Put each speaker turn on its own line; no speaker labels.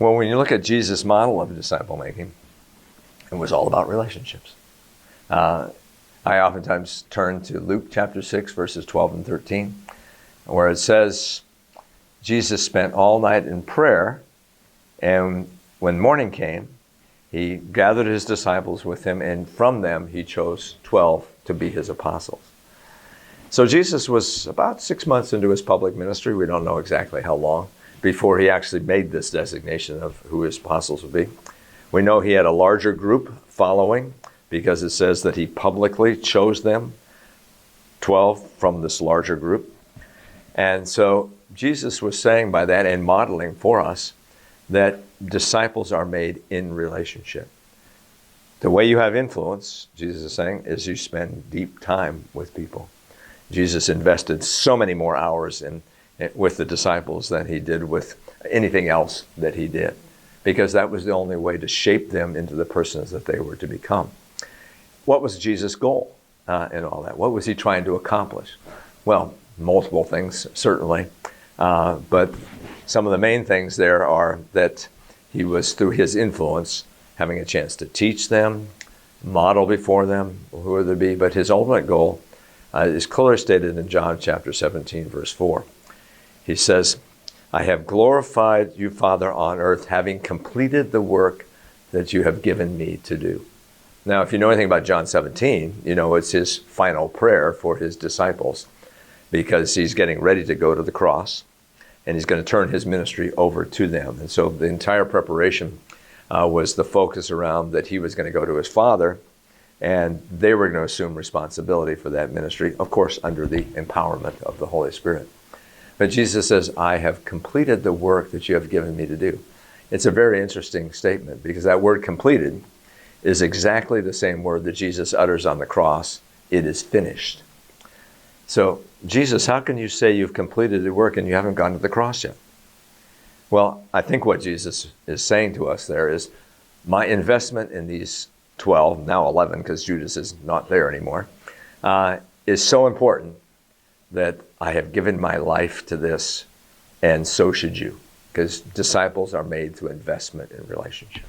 Well, when you look at Jesus' model of disciple making, it was all about relationships. I oftentimes turn to Luke chapter 6, verses 12 and 13, where it says, Jesus spent all night in prayer, and when morning came, he gathered his disciples with him, and from them he chose 12 to be his apostles. So Jesus was about 6 months into his public ministry. We don't know exactly how long before he actually made this designation of who his apostles would be. We know he had a larger group following because it says that he publicly chose them, 12 from this larger group. And so Jesus was saying by that and modeling for us that disciples are made in relationship. The way you have influence, Jesus is saying, is you spend deep time with people. Jesus invested so many more hours with the disciples than he did with anything else that he did, because that was the only way to shape them into the persons that they were to become. What was Jesus' goal in all that? What was he trying to accomplish? Well, multiple things, certainly. But some of the main things there are that he was, through his influence, having a chance to teach them, model before them who are to be. But his ultimate goal is clearly stated in John chapter 17, verse 4. He says, I have glorified you, Father, on earth, having completed the work that you have given me to do. Now, if you know anything about John 17, you know it's his final prayer for his disciples, because he's getting ready to go to the cross, and he's going to turn his ministry over to them. And so the entire preparation was the focus around that he was going to go to his Father, and they were going to assume responsibility for that ministry, of course, under the empowerment of the Holy Spirit. But Jesus says, I have completed the work that you have given me to do. It's a very interesting statement, because that word completed is exactly the same word that Jesus utters on the cross. It is finished. So, Jesus, how can you say you've completed the work and you haven't gone to the cross yet? Well, I think what Jesus is saying to us there is, my investment in these 12, now 11, because Judas is not there anymore, is so important that I have given my life to this, and so should you, because disciples are made through investment in relationship.